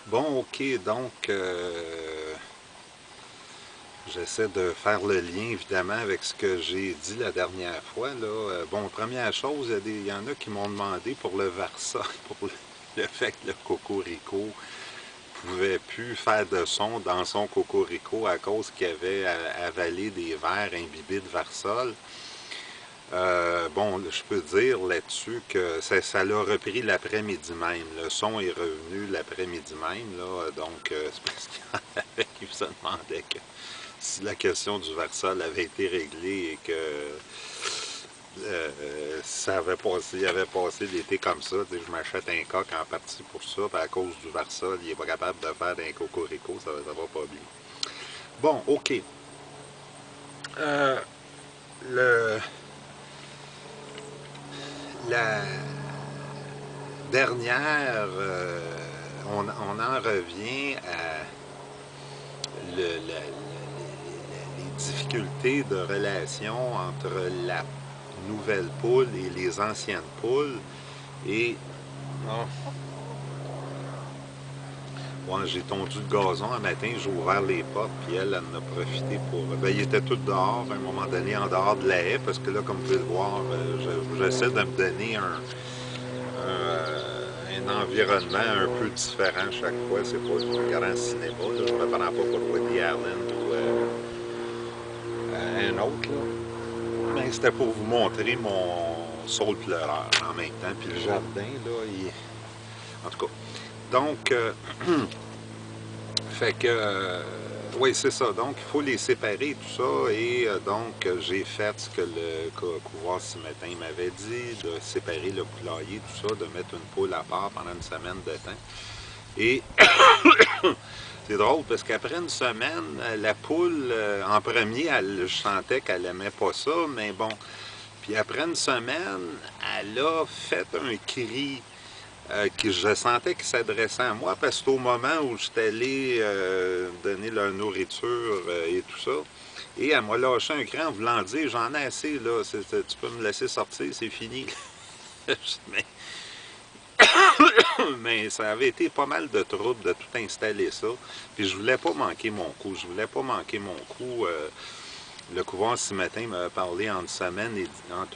Bon, ok, donc j'essaie de faire le lien évidemment avec ce que j'ai dit la dernière fois. Là. Bon, première chose, il y en a qui m'ont demandé pour le Versa, pour le fait que le Cocorico pouvait plus faire de son dans son Cocorico à cause qu'il avait avalé des verres imbibés de Varsol. Bon, je peux dire là-dessus que ça l'a repris l'après-midi même. Le son est revenu l'après-midi même, là, donc c'est parce qu'il y en avait qui se demandaient que si la question du Varsol avait été réglée et que il avait passé l'été comme ça, je m'achète un coq en partie pour ça, puis à cause du Varsol, il n'est pas capable de faire d'un cocorico, ça va pas bien. Bon, ok. Euh, le, la dernière, on en revient à les difficultés de relation entre la nouvelle poule et les anciennes poules. Et oh, ouais, j'ai tondu le gazon un matin, j'ai ouvert les portes, puis elle en a profité pour... Ben, il était tout dehors, à un moment donné, en dehors de la haie, parce que là, comme vous pouvez le voir, j'essaie de me donner un environnement un peu différent chaque fois. C'est pas du grand cinéma, là. Je me prends pas pour Woody Allen ou un autre, là. Mais c'était pour vous montrer mon saule pleureur en même temps, puis le jardin, là, en tout cas. Donc, fait que, oui, c'est ça. Donc, il faut les séparer, tout ça. Et donc, j'ai fait ce que le couvreur ce matin m'avait dit, de séparer le poulailler, tout ça, de mettre une poule à part pendant une semaine de temps. Et c'est drôle parce qu'après une semaine, la poule, en premier, je sentais qu'elle aimait pas ça, mais bon. Puis après une semaine, elle a fait un cri que je sentais qu'il s'adressait à moi parce qu'au moment où j'étais allé donner leur nourriture et tout ça, et elle m'a lâché un cran en voulant dire j'en ai assez, là, tu peux me laisser sortir, c'est fini. mais, mais ça avait été pas mal de trouble de tout installer ça. Puis je voulais pas manquer mon coup. Je voulais pas manquer mon coup. Le couvreur ce matin m'a parlé entre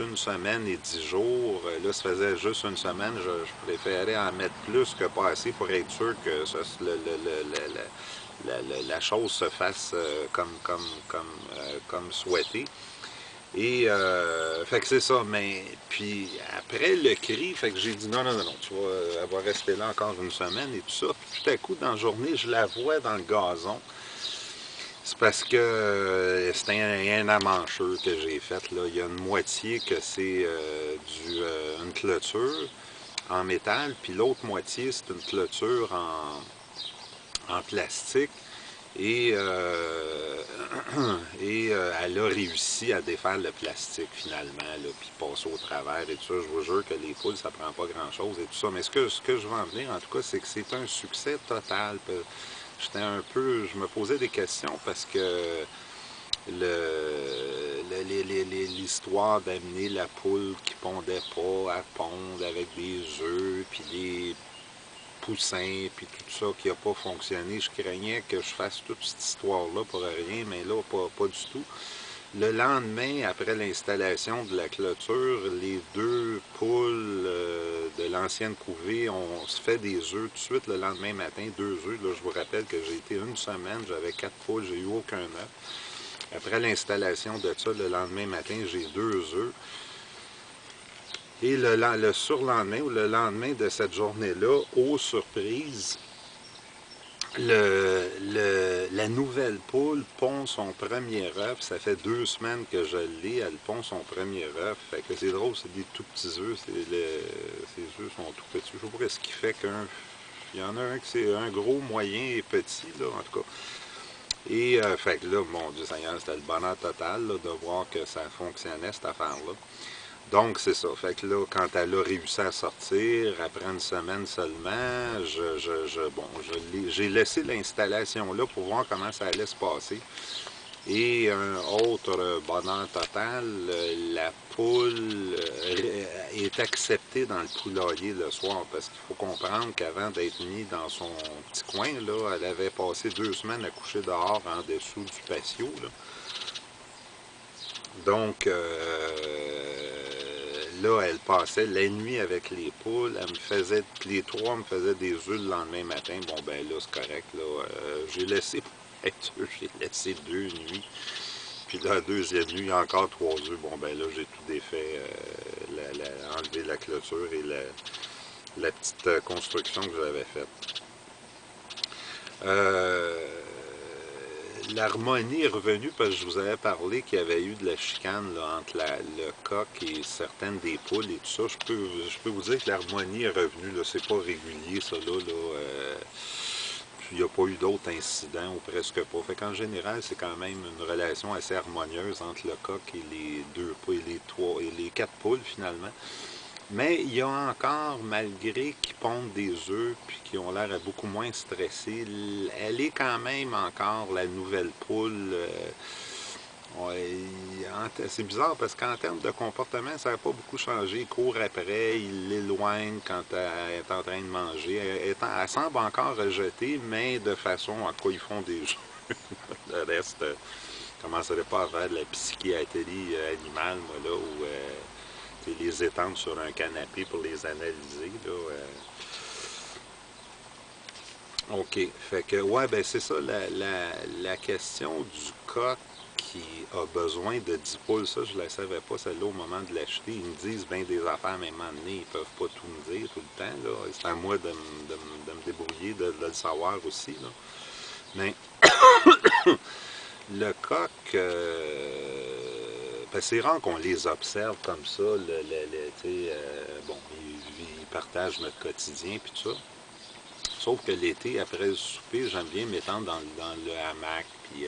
une semaine et 10 jours. Là, ça faisait juste une semaine. Je préférais en mettre plus que pas assez pour être sûr que la chose se fasse comme souhaité. Et fait que c'est ça, mais puis après le cri, fait que j'ai dit non, non, non, non, elle va rester là encore une semaine et tout ça. Puis tout à coup, dans la journée, je la vois dans le gazon. C'est parce que c'est un amancheux que j'ai fait. Là. Il y a une moitié que c'est une clôture en métal, puis l'autre moitié, c'est une clôture en plastique. Et, elle a réussi à défaire le plastique finalement, là, puis passer au travers et tout ça. Je vous jure que les poules, ça prend pas grand-chose et tout ça. Mais ce que je veux en venir, en tout cas, c'est que c'est un succès total. Je me posais des questions parce que l'histoire d'amener la poule qui pondait pas à pondre avec des œufs, puis des poussins, puis tout ça qui n'a pas fonctionné. Je craignais que je fasse toute cette histoire-là pour rien, mais là, pas du tout. Le lendemain, après l'installation de la clôture, les deux poules de l'ancienne couvée, on se fait des œufs tout de suite le lendemain matin, 2 œufs. Là, je vous rappelle que j'ai été une semaine, j'avais 4 poules, j'ai eu aucun œuf. Après l'installation de ça, le lendemain matin, j'ai 2 œufs. Et le surlendemain ou le lendemain de cette journée-là, aux surprises, la nouvelle poule pond son premier œuf. Ça fait 2 semaines que je l'ai. Elle pond son premier œuf. Fait que c'est drôle, c'est des tout petits œufs. Ces œufs sont tout petits. Je sais pas ce qui fait il y en a un qui c'est un gros, moyen et petit, là, en tout cas. Et fait que là, mon Dieu Seigneur, c'était le bonheur total là, de voir que ça fonctionnait, cette affaire-là. Donc, c'est ça. Fait que là, quand elle a réussi à sortir, après une semaine seulement, j'ai laissé l'installation là pour voir comment ça allait se passer. Et un autre bonheur total, la poule est acceptée dans le poulailler le soir, parce qu'il faut comprendre qu'avant d'être mise dans son petit coin, là, elle avait passé 2 semaines à coucher dehors en dessous du patio, là. Donc, là, elle passait la nuit avec les poules. Elle me faisait, les trois me faisaient des œufs le lendemain matin. Bon, ben là, c'est correct. Là, j'ai laissé, pour être sûr, j'ai laissé 2 nuits. Puis la deuxième nuit, il y a encore 3 œufs. Bon, ben là, j'ai tout défait, enlevé la clôture et la petite construction que j'avais faite. L'harmonie est revenue parce que je vous avais parlé qu'il y avait eu de la chicane là, entre le coq et certaines des poules et tout ça. Je peux vous dire que l'harmonie est revenue. C'est pas régulier, ça là. Puis il n'y a pas eu d'autres incidents ou presque pas. Fait qu'en général, c'est quand même une relation assez harmonieuse entre le coq et les deux poules, et les trois et les 4 poules finalement. Mais il y a encore, malgré qu'ils pondent des œufs puis qu'ils ont l'air beaucoup moins stressés, elle est quand même encore la nouvelle poule. C'est bizarre parce qu'en termes de comportement, ça n'a pas beaucoup changé. Il court après, il l'éloigne quand elle est en train de manger. Elle semble encore rejetée, mais de façon à quoi ils font des jeux. Le reste, je ne commencerai pas à faire de la psychiatrie animale, moi, là, où les étendre sur un canapé pour les analyser. Là, OK. Fait que, ouais, ben c'est ça, la question du coq qui a besoin de 10 poules, ça, je ne la savais pas, celle-là, au moment de l'acheter. Ils me disent bien des affaires, même à un moment donné, ils ne peuvent pas tout me dire tout le temps, là. C'est à moi de me débrouiller, de le savoir aussi, là. Mais le coq, ben, c'est rare qu'on les observe comme ça, bon, ils partagent notre quotidien, puis tout ça. Sauf que l'été, après le souper, j'aime bien m'étendre dans le hamac, puis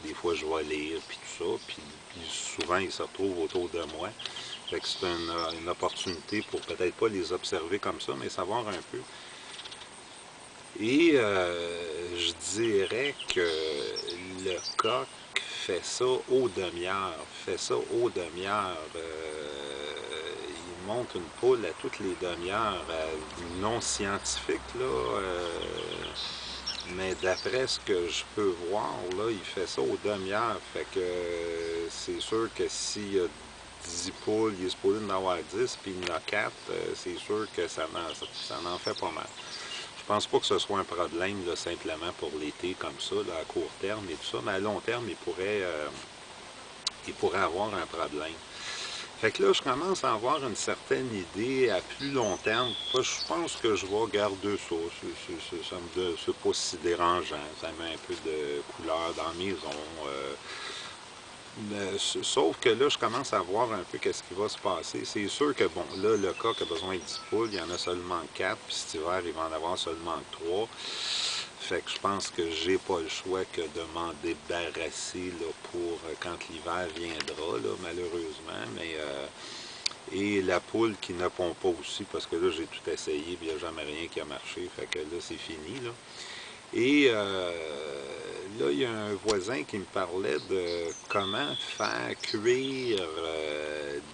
des fois je vais lire, puis tout ça, puis souvent ils se retrouvent autour de moi. Fait que c'est une opportunité pour peut-être pas les observer comme ça, mais savoir un peu. Et je dirais que le coq fait ça aux demi-heures, il monte une poule à toutes les demi-heures, non scientifique, là, mais d'après ce que je peux voir, là, il fait ça aux demi-heures. Fait que c'est sûr que s'il y a 10 poules, il est supposé en avoir 10, puis il y en a 4, c'est sûr que ça en fait pas mal. Je pense pas que ce soit un problème là, simplement pour l'été comme ça, là, à court terme et tout ça, mais à long terme, il pourrait avoir un problème. Fait que là, je commence à avoir une certaine idée à plus long terme. Je pense que je vais garder ça. C'est pas si dérangeant. Ça met un peu de couleur dans la maison. Sauf que là, je commence à voir un peu qu'est-ce qui va se passer. C'est sûr que, bon, là, le coq a besoin de 10 poules. Il y en a seulement 4. Puis cet hiver, il va en avoir seulement 3. Fait que je pense que j'ai pas le choix que de m'en débarrasser là, pour quand l'hiver viendra, là, malheureusement. Mais et la poule qui ne pond pas aussi, parce que là, j'ai tout essayé, puis il n'y a jamais rien qui a marché. Fait que là, c'est fini, là. Et là, il y a un voisin qui me parlait de comment faire cuire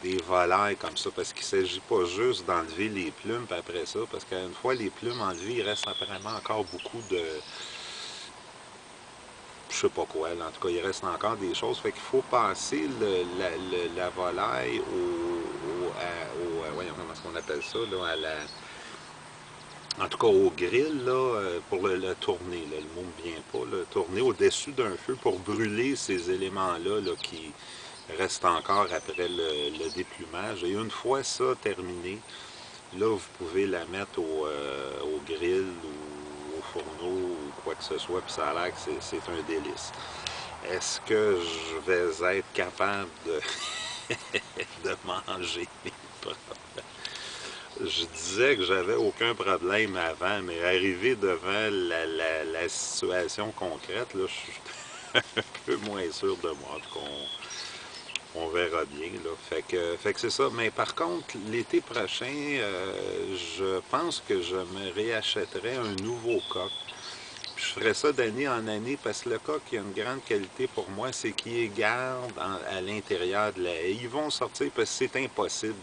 des volailles comme ça, parce qu'il ne s'agit pas juste d'enlever les plumes, puis après ça, parce qu'une fois les plumes enlevées, il reste apparemment encore beaucoup de, je sais pas quoi, là, en tout cas, il reste encore des choses, fait qu'il faut passer la volaille voyons, comment est-ce qu'on appelle ça, là, en tout cas au grill, là, pour le tourner, là, le mot ne me vient pas, le tourner au-dessus d'un feu pour brûler ces éléments-là là, qui restent encore après le déplumage. Et une fois ça terminé, là, vous pouvez la mettre au grill ou au fourneau ou quoi que ce soit, puis ça a l'air que c'est un délice. Est-ce que je vais être capable de manger mes propres? Je disais que j'avais aucun problème avant, mais arrivé devant la situation concrète, là, je suis un peu moins sûr de moi. En tout cas, on verra bien. Là. Fait que c'est ça. Mais par contre, l'été prochain, je pense que je me réachèterai un nouveau coq. Puis je ferais ça d'année en année parce que le coq qui a une grande qualité pour moi, c'est qu'il les garde à l'intérieur de la haie. Ils vont sortir parce que c'est impossible.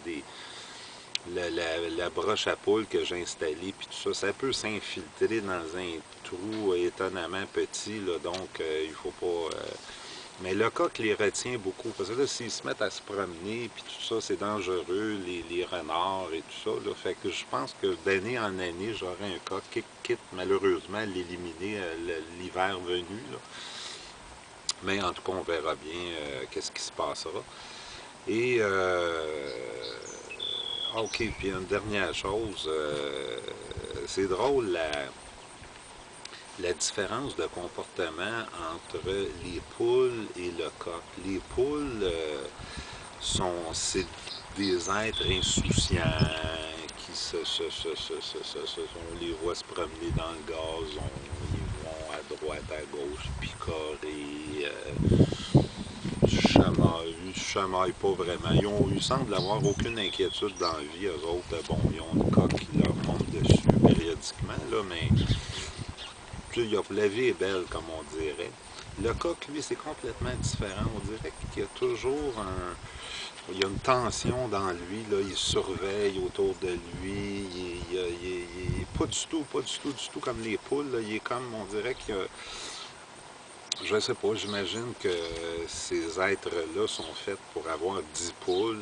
La broche à poule que j'ai installée, puis tout ça, ça peut s'infiltrer dans un trou étonnamment petit, là, donc il faut pas... mais le coq les retient beaucoup, parce que là, s'ils se mettent à se promener, puis tout ça, c'est dangereux, les renards et tout ça, là, fait que je pense que d'année en année, j'aurai un coq, quitte malheureusement à l'éliminer l'hiver venu, là. Mais en tout cas, on verra bien qu'est-ce qui se passera. Et OK, puis une dernière chose, c'est drôle la différence de comportement entre les poules et le coq. Les poules c'est des êtres insouciants qui on les voit se promener dans le gazon, ils vont à droite, à gauche, picorer, chamaillent pas vraiment. Ils semblent avoir aucune inquiétude dans la vie. Eux autres, bon, ils ont le coq qui leur monte dessus périodiquement, là, mais la vie est belle, comme on dirait. Le coq, lui, c'est complètement différent. On dirait qu'il y a toujours il y a une tension dans lui, là, il surveille autour de lui, il est pas du tout, du tout comme les poules, là. Il est comme, on dirait que je sais pas, j'imagine que ces êtres-là sont faits pour avoir 10 poules.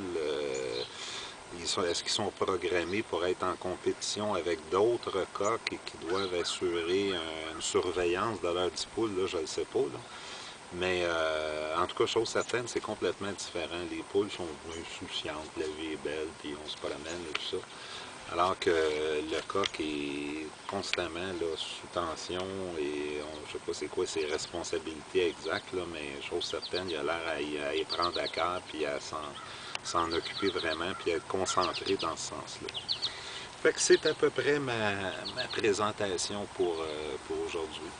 Est-ce qu'ils sont programmés pour être en compétition avec d'autres coqs et qui doivent assurer une surveillance de leurs 10 poules? Là, je ne sais pas. Là. Mais en tout cas, chose certaine, c'est complètement différent. Les poules sont insouciantes, la vie est belle, puis on se promène et tout ça. Alors que le coq est constamment là, sous tension et je ne sais pas c'est quoi ses responsabilités exactes, là, mais chose certaine, il a l'air à y prendre à cœur puis à s'en occuper vraiment puis à être concentré dans ce sens-là. Fait que c'est à peu près ma présentation pour aujourd'hui.